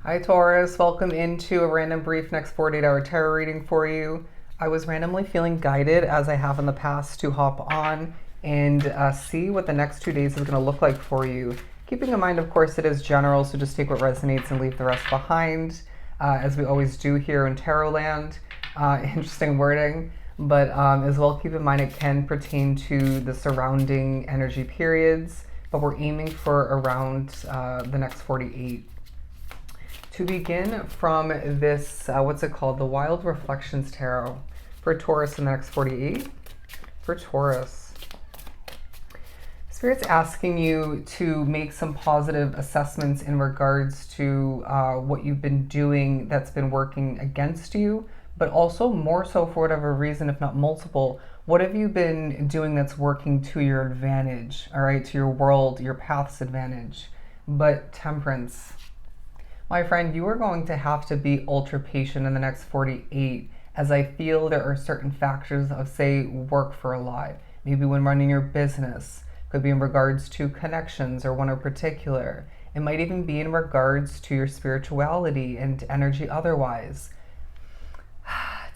Hi Taurus, welcome into a random brief next 48-hour tarot reading for you. I was randomly feeling guided, as I have in the past, to hop on and see what the next 2 days is going to look like for you. Keeping in mind, of course, it is general, so just take what resonates and leave the rest behind, as we always do here in Tarot Land. Interesting wording, but as well keep in mind it can pertain to the surrounding energy periods, but we're aiming for around the next 48. To begin from this, what's it called? The Wild Reflections Tarot for Taurus in the next 48. For Taurus, Spirit's asking you to make some positive assessments in regards to what you've been doing that's been working against you, but also more so for whatever reason, if not multiple, what have you been doing that's working to your advantage, all right, to your world, your path's advantage. But Temperance. My friend, you are going to have to be ultra patient in the next 48, as I feel there are certain factors of, say, work for a lot. Maybe when running your business, could be in regards to connections or one in particular. It might even be in regards to your spirituality and energy otherwise.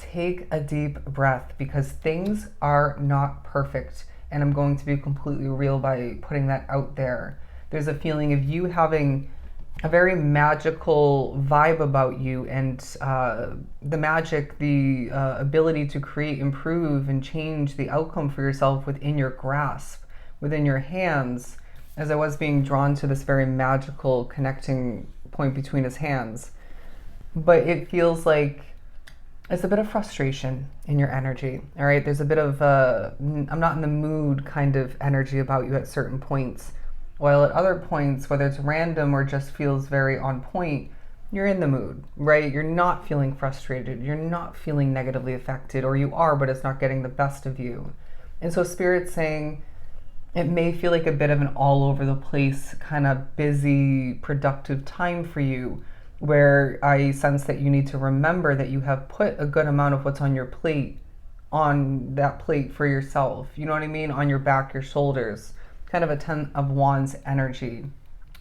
Take a deep breath, because things are not perfect, and I'm going to be completely real by putting that out there. There's a feeling of you having a very magical vibe about you, and the magic, the ability to create, improve, and change the outcome for yourself within your grasp, within your hands, as I was being drawn to this very magical connecting point between his hands. But it feels like it's a bit of frustration in your energy, all right? There's a bit of I'm not in the mood kind of energy about you at certain points. While at other points, whether it's random or just feels very on point, you're in the mood, right? You're not feeling frustrated. You're not feeling negatively affected, or you are, but it's not getting the best of you. And so Spirit's saying it may feel like a bit of an all over the place, kind of busy, productive time for you, where I sense that you need to remember that you have put a good amount of what's on your plate on that plate for yourself. You know what I mean? On your back, your shoulders. Kind of a 10 of Wands energy.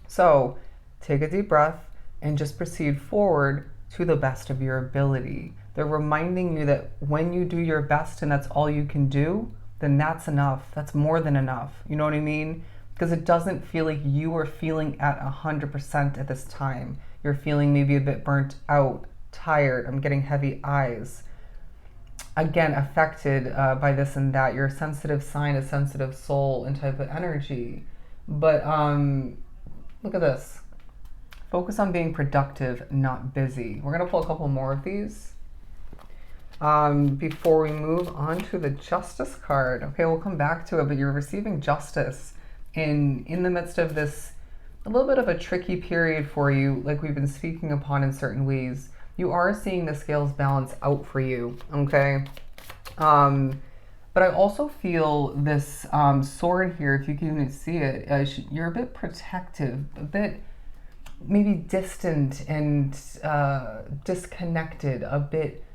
So take a deep breath and just proceed forward to the best of your ability. They're reminding you that when you do your best and that's all you can do, then that's enough. That's more than enough. You know what I mean? Because it doesn't feel like you are feeling at 100% at this time. You're feeling maybe a bit burnt out, tired. I'm getting heavy eyes. Again, affected by this and that. You're a sensitive sign, a sensitive soul and type of energy. But look at this. Focus on being productive, not busy. We're going to pull a couple more of these before we move on to the Justice card. Okay, we'll come back to it, but you're receiving justice in the midst of this, a little bit of a tricky period for you, like we've been speaking upon in certain ways. You are seeing the scales balance out for you, okay? But I also feel this sword here, if you can even see it, you're a bit protective, a bit maybe distant and disconnected, a bit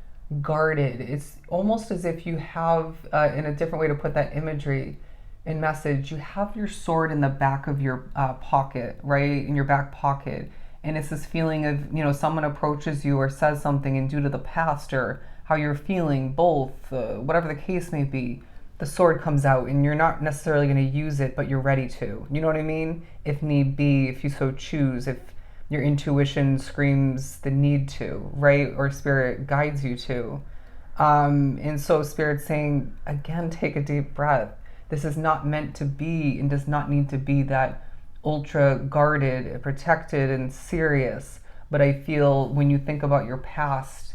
guarded. It's almost as if you have, in a different way to put that imagery and message, you have your sword in the back of your pocket, right? In your back pocket. And it's this feeling of, you know, someone approaches you or says something, and due to the past or how you're feeling, both, whatever the case may be, the sword comes out and you're not necessarily going to use it, but you're ready to. You know what I mean? If need be, if you so choose, if your intuition screams the need to, right? Or Spirit guides you to. And so Spirit's saying, again, take a deep breath. This is not meant to be and does not need to be that ultra guarded, protected, and serious. But I feel when you think about your past,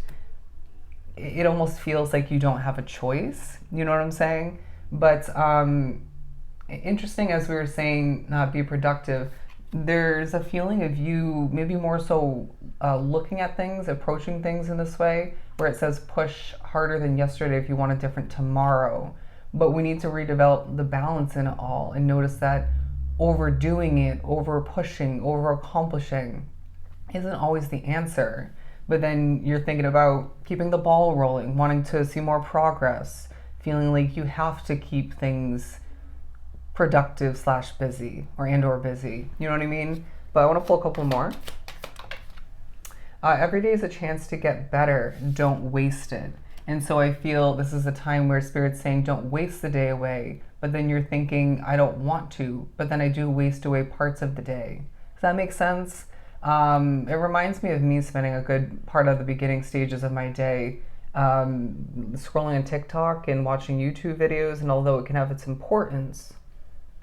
it almost feels like you don't have a choice. You know what I'm saying? But interesting, as we were saying, not be productive. There's a feeling of you maybe more so looking at things, approaching things in this way, where it says push harder than yesterday if you want a different tomorrow. But we need to redevelop the balance in it all and notice that overdoing it, over pushing, over accomplishing isn't always the answer. But then you're thinking about keeping the ball rolling, wanting to see more progress, feeling like you have to keep things productive slash busy or busy. You know what I mean? But I want to pull a couple more. Every day is a chance to get better. Don't waste it. And so I feel this is a time where Spirit's saying, don't waste the day away. But then you're thinking, I don't want to, but then I do waste away parts of the day. Does that make sense? It reminds me of me spending a good part of the beginning stages of my day scrolling on TikTok and watching YouTube videos. And although it can have its importance,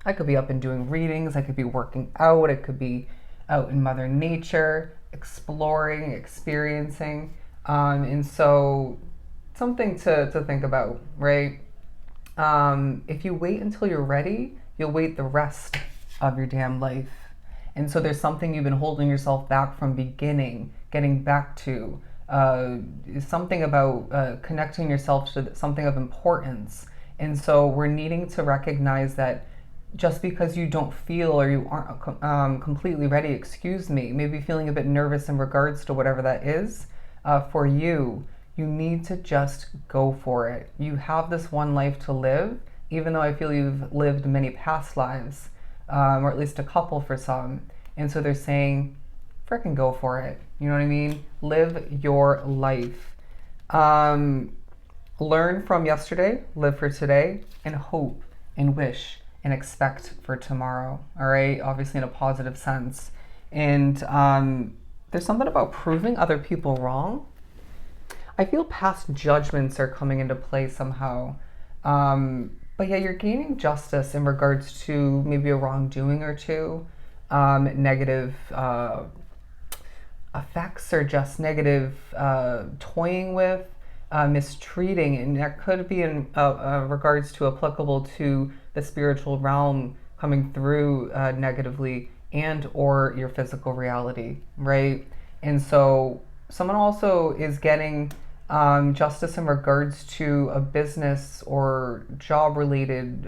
I could be up and doing readings, I could be working out, I could be out in Mother Nature, exploring, experiencing. And so something to think about, right? If you wait until you're ready, you'll wait the rest of your damn life. And so there's something you've been holding yourself back from beginning, getting back to. Something about connecting yourself to something of importance. And so we're needing to recognize that just because you don't feel or you aren't completely ready, excuse me, maybe feeling a bit nervous in regards to whatever that is for you, you need to just go for it. You have this one life to live, even though I feel you've lived many past lives, or at least a couple for some. And so they're saying, frickin' go for it. You know what I mean? Live your life. Learn from yesterday, live for today, and hope and wish and expect for tomorrow. All right? Obviously in a positive sense. And there's something about proving other people wrong. I feel past judgments are coming into play somehow. But yeah, you're gaining justice in regards to maybe a wrongdoing or two, negative effects or just negative toying with, mistreating. And that could be in regards to applicable to the spiritual realm coming through negatively and or your physical reality, right? And so someone also is getting justice in regards to a business or job related,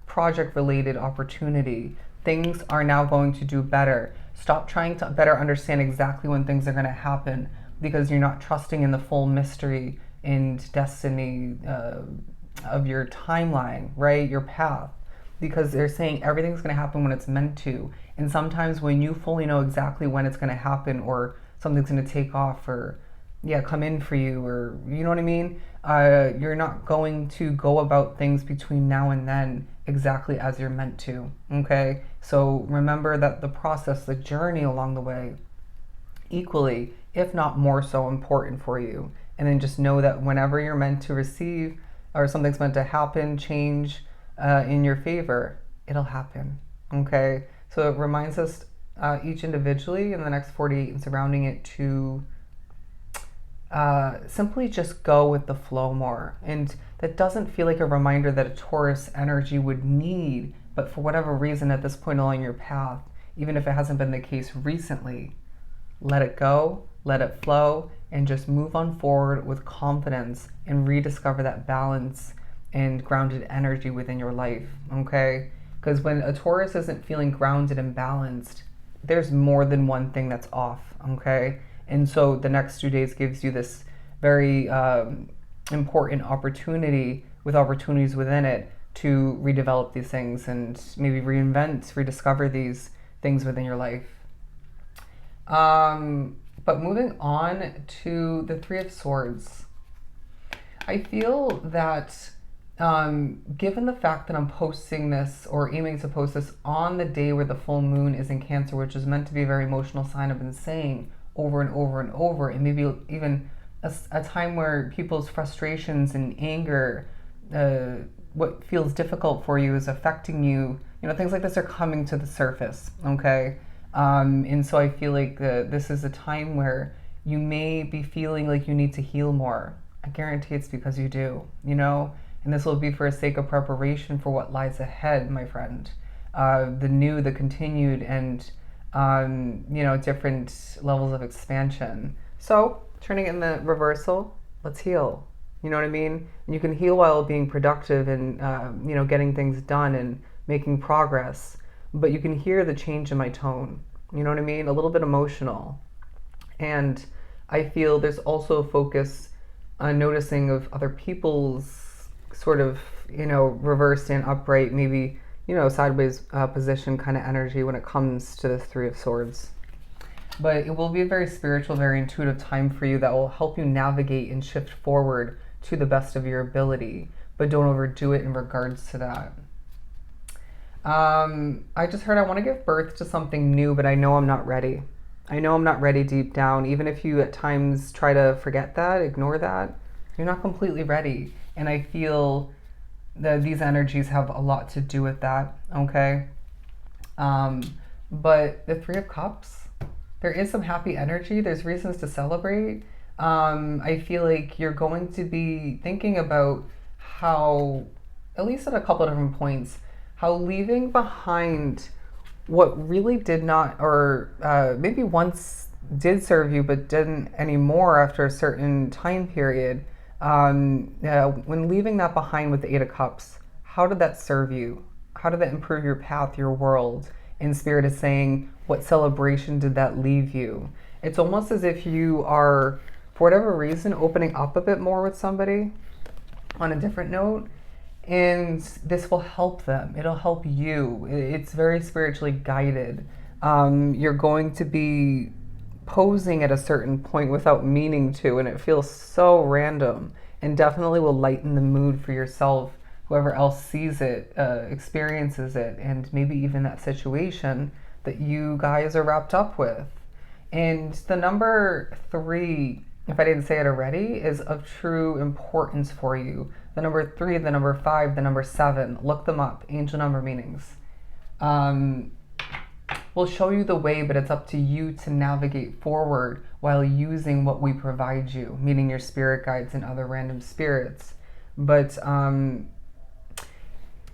project related opportunity. Things are now going to do better. Stop trying to better understand exactly when things are going to happen because you're not trusting in the full mystery and destiny of your timeline, right? Your path. Because they're saying everything's going to happen when it's meant to. And sometimes when you fully know exactly when it's going to happen or something's going to take off or come in for you, or you know what I mean? You're not going to go about things between now and then exactly as you're meant to, okay? So remember that the process, the journey along the way, equally, if not more so important for you. And then just know that whenever you're meant to receive or something's meant to happen, change in your favor, it'll happen, okay? So it reminds us each individually in the next 48 and surrounding it to simply just go with the flow more. And that doesn't feel like a reminder that a Taurus energy would need, but for whatever reason at this point along your path, even if it hasn't been the case recently, let it go, let it flow, and just move on forward with confidence and rediscover that balance and grounded energy within your life, okay? Because when a Taurus isn't feeling grounded and balanced, there's more than one thing that's off, okay? And so the next 2 days gives you this very important opportunity with opportunities within it to redevelop these things and maybe reinvent, rediscover these things within your life. But moving on to the Three of Swords, I feel that given the fact that I'm posting this or aiming to post this on the day where the full moon is in Cancer, which is meant to be a very emotional sign, I've been saying over and over and over, and maybe even a time where people's frustrations and anger, what feels difficult for you is affecting you, things like this are coming to the surface, okay? And so I feel like this is a time where you may be feeling like you need to heal more. I guarantee it's because you do, and this will be for a sake of preparation for what lies ahead, my friend. The new, the continued, and different levels of expansion. So turning it in the reversal, let's heal. You know what I mean? And you can heal while being productive and, getting things done and making progress. But you can hear the change in my tone. You know what I mean? A little bit emotional. And I feel there's also a focus on noticing of other people's sort of, reversed and upright, maybe, sideways position kind of energy when it comes to the Three of Swords. but it will be a very spiritual, very intuitive time for you that will help you navigate and shift forward to the best of your ability, but don't overdo it in regards to that. I just heard I want to give birth to something new, but I know I'm not ready. I know I'm not ready deep down. Even if you at times try to forget that, ignore that, you're not completely ready. And I feel that these energies have a lot to do with that, okay? But the Three of Cups, there is some happy energy. There's reasons to celebrate. I feel like you're going to be thinking about how, at least at a couple of different points, how leaving behind what really did not, or maybe once did serve you but didn't anymore after a certain time period, when leaving that behind with the Eight of Cups, how did that serve you? How did that improve your path, your world? And Spirit is saying, what celebration did that leave you? It's almost as if you are, for whatever reason, opening up a bit more with somebody on a different note. And this will help them. It'll help you. It's very spiritually guided. You're going to be posing at a certain point without meaning to, and it feels so random, and definitely will lighten the mood for yourself, whoever else sees it, experiences it, and maybe even that situation that you guys are wrapped up with. And the number 3, if I didn't say it already, is of true importance for you. The number 3, the number 5, the number 7, look them up, angel number meanings. We'll show you the way, but it's up to you to navigate forward while using what we provide you, meaning your spirit guides and other random spirits. But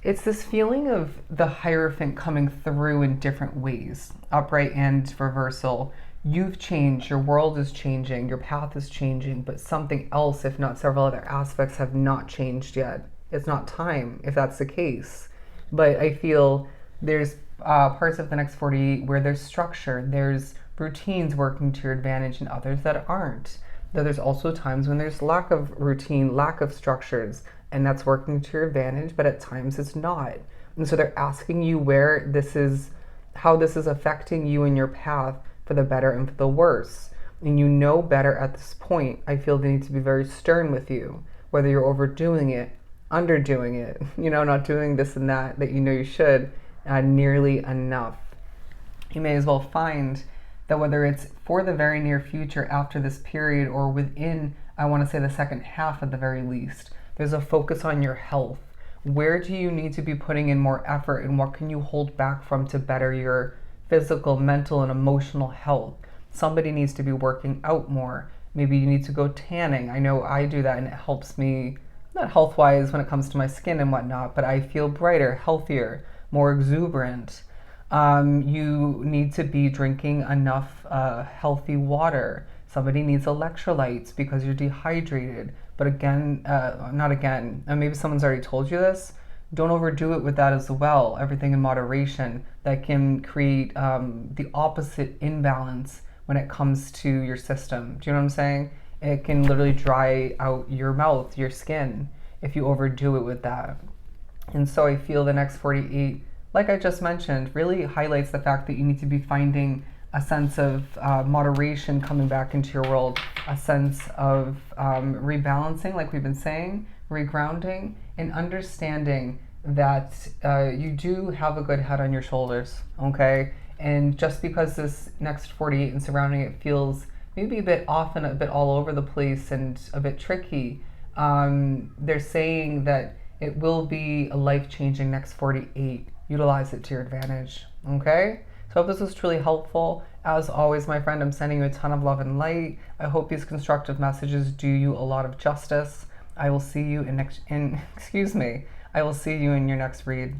it's this feeling of the Hierophant coming through in different ways, upright and reversal. You've changed, your world is changing, your path is changing, but something else, if not several other aspects, have not changed yet. It's not time, if that's the case. But I feel there's parts of the next 48 where there's structure, there's routines working to your advantage, and others that aren't. Though there's also times when there's lack of routine, lack of structures, and that's working to your advantage, but at times it's not. And so they're asking you where this is, how this is affecting you in your path, for the better and for the worse. And you know better at this point. I feel they need to be very stern with you, whether you're overdoing it, underdoing it, not doing this and that you know you should, nearly enough. You may as well find that whether it's for the very near future after this period or within, I want to say the second half at the very least, there's a focus on your health. Where do you need to be putting in more effort, and what can you hold back from to better your physical, mental, and emotional health? Somebody needs to be working out more. Maybe you need to go tanning. I know I do that, and it helps me, not health-wise when it comes to my skin and whatnot, but I feel brighter, healthier, more exuberant. You need to be drinking enough healthy water. Somebody needs electrolytes because you're dehydrated. But again, not again, and maybe someone's already told you this, don't overdo it with that as well. Everything in moderation. That can create the opposite imbalance when it comes to your system. Do you know what I'm saying? It can literally dry out your mouth, your skin, if you overdo it with that. And so I feel the next 48, like I just mentioned, really highlights the fact that you need to be finding a sense of moderation coming back into your world, a sense of rebalancing, like we've been saying, regrounding, and understanding that you do have a good head on your shoulders, okay? And just because this next 48 and surrounding it feels maybe a bit off and a bit all over the place and a bit tricky, they're saying that it will be a life-changing next 48. Utilize it to your advantage, okay? So I hope this was truly helpful. As always, my friend, I'm sending you a ton of love and light. I hope these constructive messages do you a lot of justice. I will see you I will see you in your next read.